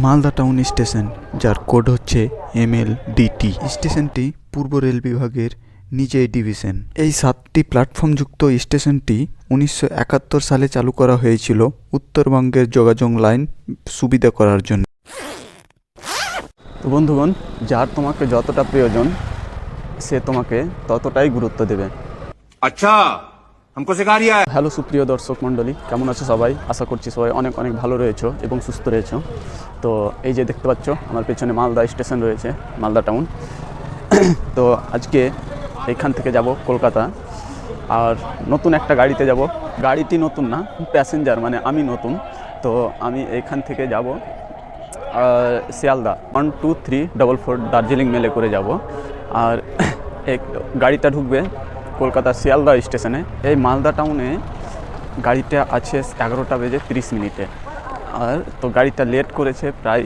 Malda town station, যার code হচ্ছে MLDT। স্টেশনটি পূর্ব রেল বিভাগের নিজেই ডিভিশন। এই 7টি প্ল্যাটফর্মযুক্ত স্টেশনটি 1971 সালে চালু করা হয়েছিল উত্তরবঙ্গের যোগাযোগ লাইন সুবিধা করার জন্য। তো বন্ধুগণ, যার তোমাকে যতটা প্রয়োজন সে তোমাকে ততটাই গুরুত্ব দেবে। আচ্ছা, हमको सिखा रिया है। হ্যালো সুপ্রিয় দর্শক মণ্ডলী, কেমন আছো সবাই? আশা করছি সবাই অনেক অনেক ভালো রয়েছো এবং সুস্থ রয়েছো। তো এই যে দেখতে পাচ্ছ আমার পেছনে মালদা স্টেশন রয়েছে, মালদা টাউন। তো আজকে এইখান থেকে যাব কলকাতা, আর নতুন একটা গাড়িতে যাব। গাড়িটি নতুন না, প্যাসেঞ্জার, মানে আমি নতুন। তো আমি এইখান থেকে যাব শিয়ালদা 12344 দার্জিলিং মেলে করে যাব। আর এই গাড়িটা ঢুকবে কলকাতার শিয়ালদা স্টেশনে। এই মালদা টাউনে গাড়িটা আছে 11টা বেজে 30 মিনিটে। আর তো গাড়িটা লেট করেছে প্রায়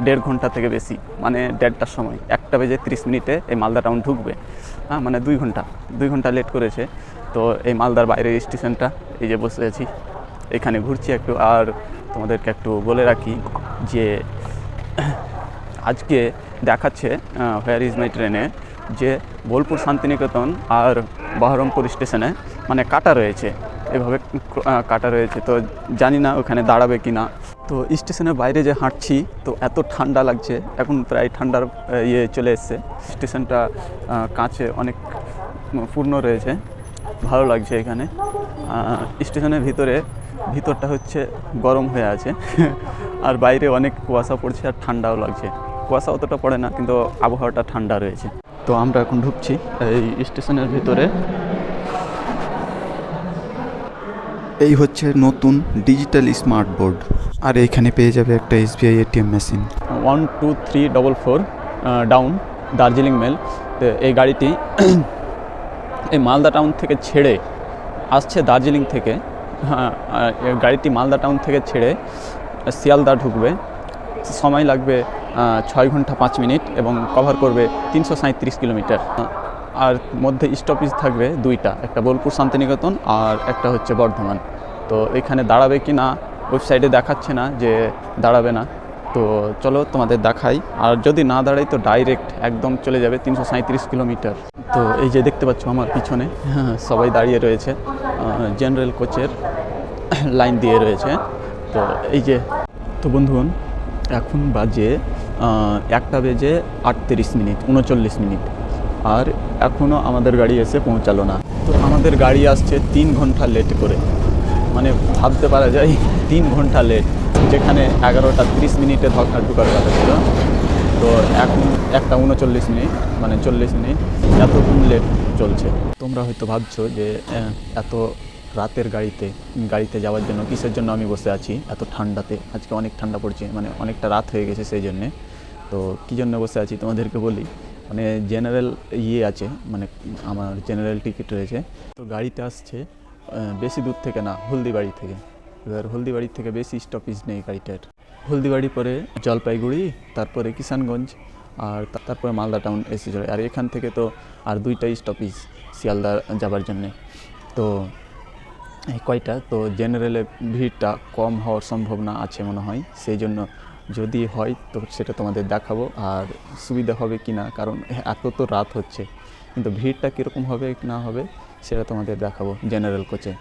1.5 ঘন্টা থেকে বেশি, মানে 1:30টার সময় 1টা বেজে 30 মিনিটে এই মালদা টাউন ঢুকবে। হ্যাঁ, মানে 2 ঘন্টা লেট করেছে। তো এই মালদার বাইরের স্টেশনটা, এই যে বসে আছি এখানে ঘুরছি একটু। আর তোমাদেরকে একটু বলে রাখি যে আজকে দেখাচ্ছে হোয়ার ইজ মাই ট্রেনে যে বোলপুর শান্তিনিকেতন আর বহরমপুর স্টেশনে মানে কাটা রয়েছে, এভাবে কাটা রয়েছে। তো জানি না ওখানে দাঁড়াবে কি না। তো স্টেশনের বাইরে যে হাঁটছি তো এত ঠান্ডা লাগছে, এখন প্রায় ঠান্ডার চলে এসছে। স্টেশনটা কাঁচে অনেক পূর্ণ রয়েছে, ভালো লাগছে এখানে। স্টেশনের ভিতরটা হচ্ছে গরম হয়ে আছে আর বাইরে অনেক কুয়াশা পড়ছে আর ঠান্ডাও লাগছে। কুয়াশা অতটা পড়ে না, কিন্তু আবহাওয়াটা ঠান্ডা রয়েছে। তো আমরা এখন ঢুকছি এই স্টেশনের ভিতরে। এই হচ্ছে নতুন ডিজিটাল স্মার্ট বোর্ড, আর এইখানে পেয়ে যাবে একটা SBI ATM machine. 12344 down Darjeeling mail. তো এই গাড়িটি এই মালদা টাউন থেকে ছেড়ে আসছে দার্জিলিং থেকে। হ্যাঁ, গাড়িটি মালদা টাউন থেকে ছেড়ে শিয়ালদা ঢুকবে। সময় লাগবে 6 ঘন্টা 5 মিনিট এবং কভার করবে 337 কিলোমিটার। আর মধ্যে স্টপেজ থাকবে 2টা, একটা বোলপুর শান্তিনিকেতন আর একটা হচ্ছে বর্ধমান। তো এখানে দাঁড়াবে কি না ওয়েবসাইটে দেখাচ্ছে না যে দাঁড়াবে না। তো চলো তোমাদের দেখাই। আর যদি না দাঁড়াই তো ডাইরেক্ট একদম চলে যাবে 337 কিলোমিটার। তো এই যে দেখতে পাচ্ছ আমার পিছনে সবাই দাঁড়িয়ে রয়েছে, জেনারেল কোচের লাইন দিয়ে রয়েছে। তো এই যে, তো বন্ধুগণ এখন বাজে 1টা বেজে 38 মিনিট 39 মিনিট, আর এখনও আমাদের গাড়ি এসে পৌঁছালো না। তো আমাদের গাড়ি আসছে 3 ঘন্টা লেট করে, মানে ভাবতে পারা যায় 3 ঘন্টা লেট, যেখানে 11টা 30 মিনিটে ঢোকার কথা ছিল। তো এখন 1টা 39 মিনিট, মানে 40 মিনিট এতক্ষণ লেট চলছে। তোমরা হয়তো ভাবছো যে এত রাতের গাড়িতে যাওয়ার জন্য কিসের জন্য আমি বসে আছি এত ঠান্ডাতে। আজকে অনেক ঠান্ডা পড়ছে, মানে অনেকটা রাত হয়ে গেছে সেই জন্যে। তো কী জন্য বসে আছি তোমাদেরকে বলি। মানে জেনারেল আছে, মানে আমার জেনারেল টিকিট রয়েছে। তো গাড়িটা আসছে বেশি দূর থেকে না, হলদিবাড়ি থেকে। এবার হলদিবাড়ি থেকে বেশি স্টপেজ নেই গাড়িটার। হলদিবাড়ি পরে জলপাইগুড়ি, তারপরে কিষানগঞ্জ, আর তারপরে মালদা টাউন এসে চলে। আর এখান থেকে তো আর 2টা স্টপেজ শিয়ালদা যাবার জন্যে। তো এই কয়টা, তো জেনারেলে ভিড়টা কম হওয়ার সম্ভাবনা আছে মনে হয়। সেই জন্য যদি হয় তো সেটা তোমাদের দেখাবো, আর সুবিধা হবে কি না, কারণ এত তো রাত হচ্ছে। কিন্তু ভিড়টা কীরকম হবে না হবে সেটা তোমাদের দেখাবো জেনারেল কোচে,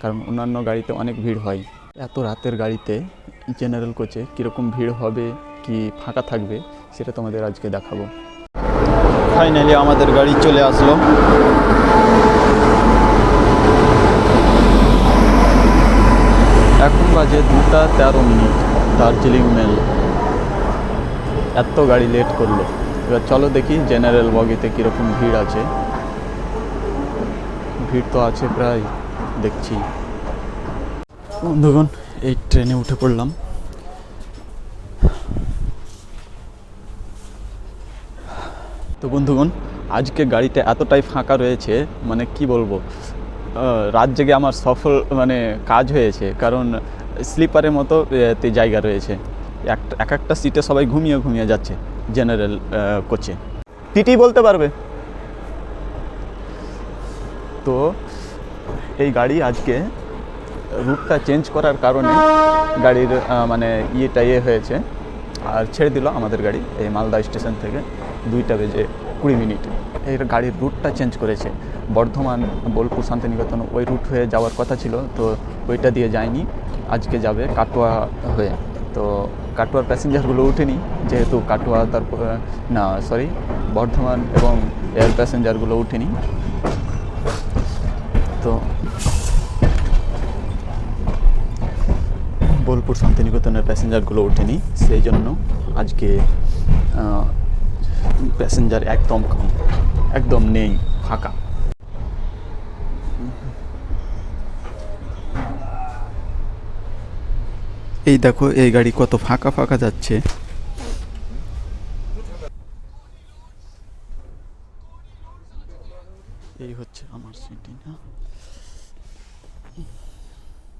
কারণ অন্যান্য গাড়িতে অনেক ভিড় হয়। এত রাতের গাড়িতে জেনারেল কোচে কীরকম ভিড় হবে কি ফাঁকা থাকবে সেটা তোমাদের আজকে দেখাবো। ফাইনালি আমাদের গাড়ি চলে আসলো। এখন বাজে 2টা 13 মিনিট দার্জিলিং মেল। এত গাড়ি লেট করলো। এবার চলো দেখি জেনারেল বগিতে কীরকম ভিড় আছে। ভিড় তো আছে প্রায়, দেখছি। বন্ধুগণ, এই ট্রেনে উঠে পড়লাম। তো বন্ধুগণ, আজকে গাড়িটা এতটাই ফাঁকা রয়েছে, মানে কি বলবো, রাত জেগে আমার সফল মানে কাজ হয়েছে। কারণ স্লিপারের মতো জায়গা রয়েছে, একটা সিটে সবাই ঘুমিয়ে যাচ্ছে জেনারেল কোচে। টিটি বলতে পারবে। তো এই গাড়ি আজকে রুটটা চেঞ্জ করার কারণে গাড়ির মানে হয়েছে, আর ছেড়ে দিল আমাদের গাড়ি এই মালদা স্টেশন থেকে 2:20 এর গাড়ির রুটটা চেঞ্জ করেছে। বর্ধমান, বোলপুর, শান্তিনিকেতন ওই রুট হয়ে যাওয়ার কথা ছিল, তো ওইটা দিয়ে যায়নি, আজকে যাবে কাটোয়া হয়ে। তো কাটোয়ার প্যাসেঞ্জারগুলো উঠেনি, যেহেতু কাটোয়া তারপর না সরি বর্ধমান এবং এয়ার প্যাসেঞ্জারগুলো উঠেনি। তো বোলপুর শান্তিনিকেতনের প্যাসেঞ্জারগুলো ওঠেনি, সেই জন্য আজকে প্যাসেঞ্জার একদম কম, একদম নেই, ফাঁকা। এই দেখো এই গাড়ি কত ফাঁকা ফাঁকা যাচ্ছে। এই হচ্ছে আমার সিটি না।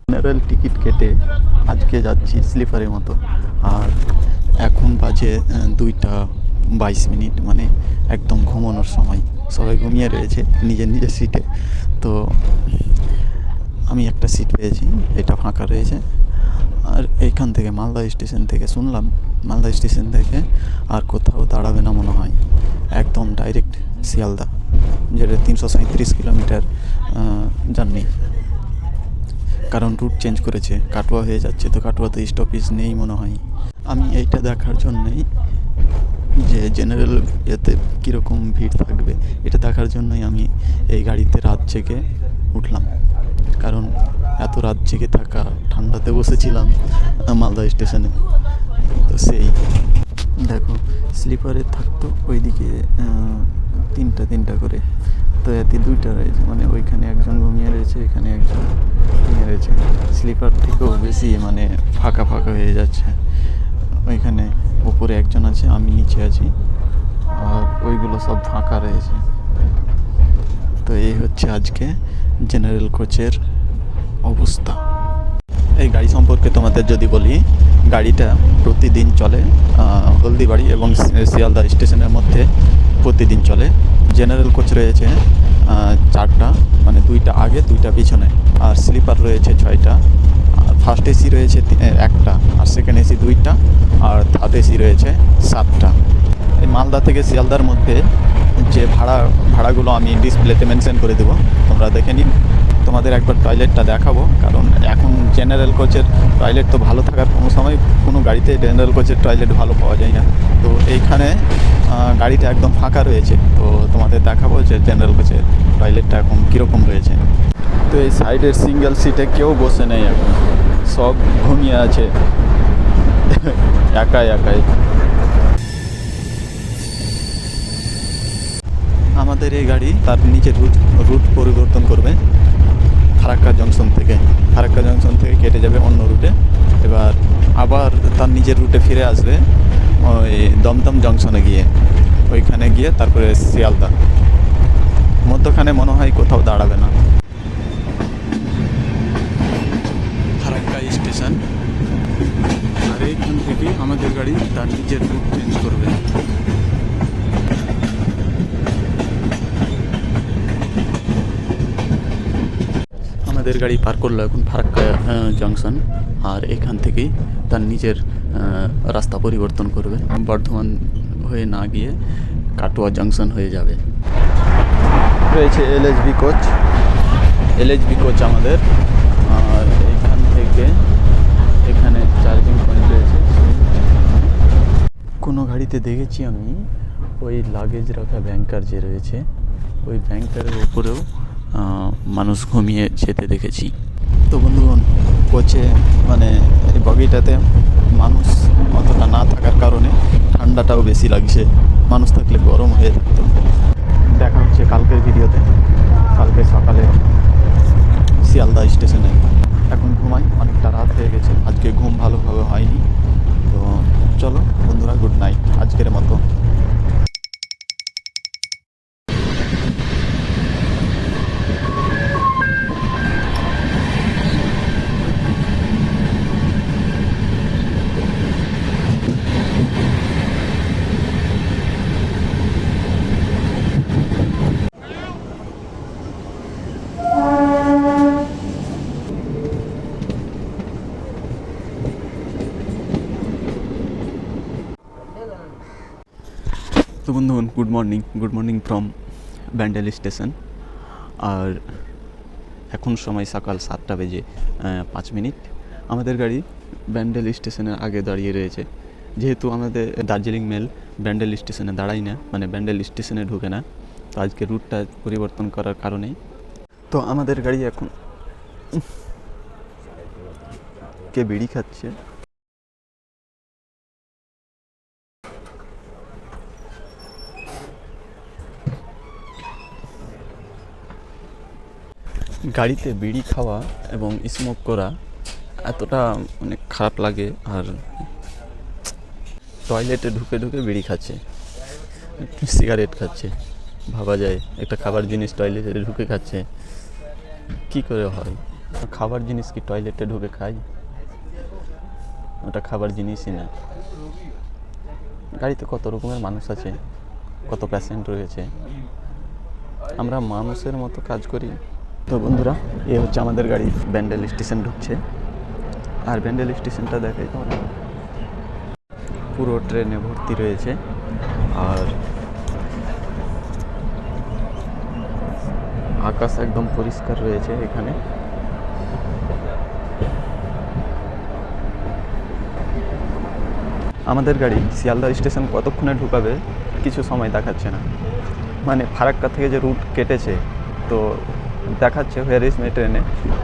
জেনারেল টিকিট কেটে আজকে যাচ্ছি স্লিপারের মতো। আর এখন বাজে 2:22, মানে একদম ঘুমানোর সময়। সবাই ঘুমিয়ে রয়েছে নিজের নিজের সিটে। তো আমি একটা সিট পেয়েছি, এটা ফাঁকা রয়েছে। আর এইখান থেকে মালদা স্টেশন থেকে শুনলাম, মালদা স্টেশন থেকে আর কোথাও দাঁড়াবে না মনে হয়, একদম ডাইরেক্ট শিয়ালদা, যেটা 337 কিলোমিটার জার্নি। কারণ রুট চেঞ্জ করেছে, কাটোয়া হয়ে যাচ্ছে, তো কাটোয়াতে স্টপেজ নেই মনে হয়। আমি এইটা দেখার জন্যই, যে জেনারেল এতে কীরকম ভিড় থাকবে, এটা দেখার জন্যই আমি এই গাড়িতে রাত জেগে উঠলাম। কারণ এত রাত জেগে থাকা, ঠান্ডাতে বসেছিলাম মালদা স্টেশনে, তো সেই দেখো স্লিপারে থাকতো ওইদিকে তিনটা করে, তো এতে 2টা রয়েছে, মানে ওইখানে একজন ঘুমিয়ে রয়েছে, এখানে একজন ঘুমিয়ে রয়েছে। স্লিপার থেকেও বেশি মানে ফাঁকা ফাঁকা হয়ে যাচ্ছে। ওইখানে উপরে একজন আছে, আমি নিচে আছি, আর ওইগুলো সব ফাঁকা রয়েছে। তো এই হচ্ছে আজকে জেনারেল কোচের অবস্থা। এই গাড়ি সম্পর্কে তোমাদের যদি বলি, গাড়িটা প্রতিদিন চলে হলদিবাড়ি এবং শিয়ালদা স্টেশনের মধ্যে প্রতিদিন চলে। জেনারেল কোচ রয়েছে 4টা, মানে 2টা আগে 2টা পিছনে, আর স্লিপার রয়েছে 6টা। আর ফার্স্ট এসি রয়েছে 1টা, আর সেকেন্ড এসি 2টা, আর থার্ড এসি রয়েছে 7টা। এই মালদা থেকে শিয়ালদার মধ্যে যে ভাড়াগুলো আমি ডিসপ্লেতে মেনশন করে দেবো, তোমরা দেখে নিন। তোমাদের একবার টয়লেটটা দেখাবো, কারণ এখন জেনারেল কোচের টয়লেট তো ভালো থাকার কোনো সময় কোনো গাড়িতে জেনারেল কোচের টয়লেট ভালো পাওয়া যায় না। তো এইখানে গাড়িটা একদম ফাঁকা রয়েছে, তো তোমাদের দেখাবো যে জেনারেল কোচের টয়লেটটা এখন কীরকম রয়েছে। তো এই সাইডের সিঙ্গেল সিটে কেউ বসে নেই এখন, সব ঘুমিয়ে আছে একাই। আমাদের এই গাড়ি তার নিচে রুট পরিবর্তন করবে ফারাক্কা জংশন থেকে কেটে যাবে অন্য রুটে, এবার আবার তার নিজের রুটে ফিরে আসবে ওই দমদম জংশনে গিয়ে, ওইখানে গিয়ে তারপরে শিয়ালদা। মধ্যখানে মনে হয় কোথাও দাঁড়াবে না। ফারাক্কা স্টেশন, আর এইখান থেকে আমাদের গাড়ি তার নিজের রুট চেঞ্জ করবে। আমাদের গাড়ি পার করলো এখন ফারাক্কা জংশন, আর এখান থেকেই তার নিজের রাস্তা পরিবর্তন করবে, বর্ধমান হয়ে না গিয়ে কাটোয়া জংশন হয়ে যাবে। রয়েছে এলএচবি কোচ আমাদের, আর এখান থেকে এখানে চার্জিং পয়েন্ট রয়েছে। কোনো গাড়িতে দেখেছি আমি ওই লাগেজ রাখা ব্যাংকার যে রয়েছে, ওই ব্যাংকারের উপরেও মানুষ ঘুমিয়ে যেতে দেখেছি। তো বন্ধুগণ, কোচে মানে এই বগিটাতে মানুষ অতটা না থাকার কারণে ঠান্ডাটাও বেশি লাগছে, মানুষ থাকলে গরম হয়ে থাকতো। দেখা হচ্ছে কালকের ভিডিওতে, কালকে সকালে শিয়ালদা স্টেশনে। এখন ঘুমাই, অনেকটা রাত হয়ে গেছে, আজকে ঘুম ভালোভাবে হয়নি। তো চলো বন্ধুরা, গুড নাইট আজকের মতো। তো বন্ধুগণ good morning from Bandel station. আর এখন সময় সকাল 7টা বেজে 5 মিনিট। আমাদের গাড়ি ব্যান্ডেল স্টেশনের আগে দাঁড়িয়ে রয়েছে। যেহেতু আমাদের দার্জিলিং মেল ব্যান্ডেল স্টেশনে দাঁড়াই না, মানে ব্যান্ডেল স্টেশনে ঢুকে না, তো আজকে রুটটা পরিবর্তন করার কারণেই তো আমাদের গাড়ি এখন কে বিড়ি খাচ্ছে। গাড়িতে বিড়ি খাওয়া এবং স্মোক করা এতটা অনেক খারাপ লাগে। আর টয়লেটে ঢুকে ঢুকে বিড়ি খাচ্ছে, সিগারেট খাচ্ছে। ভাবা যায় একটা খাবার জিনিস টয়লেটে ঢুকে খাচ্ছে, কি করে হয়? খাবার জিনিস কি টয়লেটে ঢুকে খাই? ওটা খাবার জিনিসই না। গাড়িতে কত রকমের মানুষ আছে, কত প্যাসেঞ্ট রয়েছে, আমরা মানুষের মতো কাজ করি। তো বন্ধুরা, এ হচ্ছে আমাদের গাড়ি ব্যান্ডেল স্টেশন ঢুকছে। আর ব্যান্ডেল স্টেশনটা দেখাই তো পুরো ট্রেনে ভর্তি রয়েছে। আর আকাশ একদম পরিষ্কার রয়েছে এখানে। আমাদের গাড়ি শিয়ালদা স্টেশন কতক্ষণে ঢুকাবে কিছু সময় দেখাচ্ছে না। মানে ফারাক্কা থেকে যে রুট কেটেছে, তো দেখাচ্ছে হোয়ার ইজ মাই ট্রেনে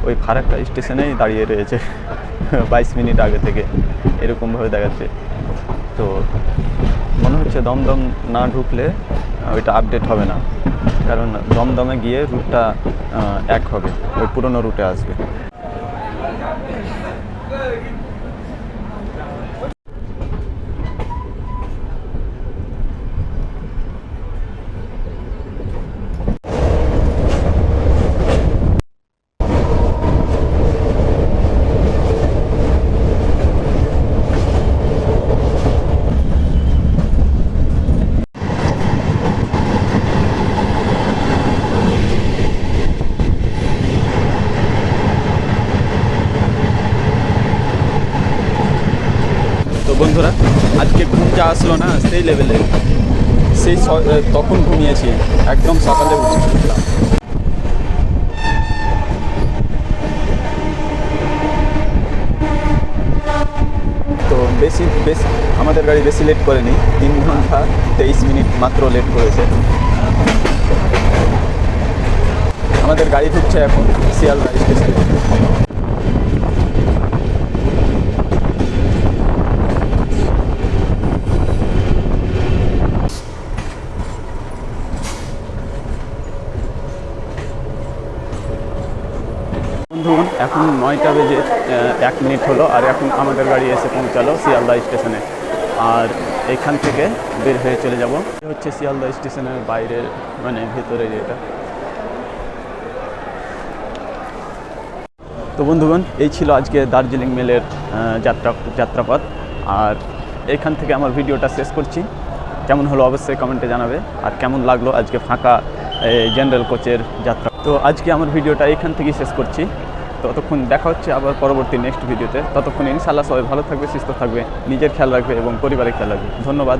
ওই ফারাক্কা স্টেশনেই দাঁড়িয়ে রয়েছে 22 মিনিট আগে থেকে, এরকমভাবে দেখাচ্ছে। তো মনে হচ্ছে দমদম না ঢুকলে ওইটা আপডেট হবে না, কারণ দমদমে গিয়ে রুটটা এক হবে, ওই পুরনো রুটে আসবে। তো বন্ধুরা, আজকে ঘুম যা আসলো না সেই লেভেলে, সেই তখন ঘুমিয়েছি, একদম সকালে উঠেছিলাম। তো বেশি আমাদের গাড়ি বেশি লেট করেনি, 3 ঘন্টা 23 মিনিট মাত্র লেট করেছে। আমাদের গাড়ি ঢুকছে এখন শিয়ালদা স্টেশনে। বন্ধুগণ, এখন 9টা বেজে 1 মিনিট হলো, আর এখন আমাদের গাড়ি এসে পৌঁছালো শিয়ালদা স্টেশনে। আর এখান থেকে বের হয়ে চলে যাব। হচ্ছে শিয়ালদা স্টেশনের বাইরে, মানে ভেতরে যেটা। তো বন্ধুগণ, এই ছিল আজকে দার্জিলিং মেলের যাত্রাপথ। আর এখান থেকে আমার ভিডিওটা শেষ করছি। কেমন হলো অবশ্যই কমেন্টে জানাবে, আর কেমন লাগলো আজকে ফাঁকা জেনারেল কোচের যাত্রা। তো আজকে আমার ভিডিওটা এখান থেকেই শেষ করছি। ততক্ষণ দেখা হচ্ছে আবার পরবর্তী নেক্সট ভিডিওতে। ততক্ষণ ইনশাআল্লাহ সবাই ভালো থাকবে, সুস্থ থাকবে, নিজের খেয়াল রাখবে এবং পরিবারের খেয়াল রাখবে। ধন্যবাদ।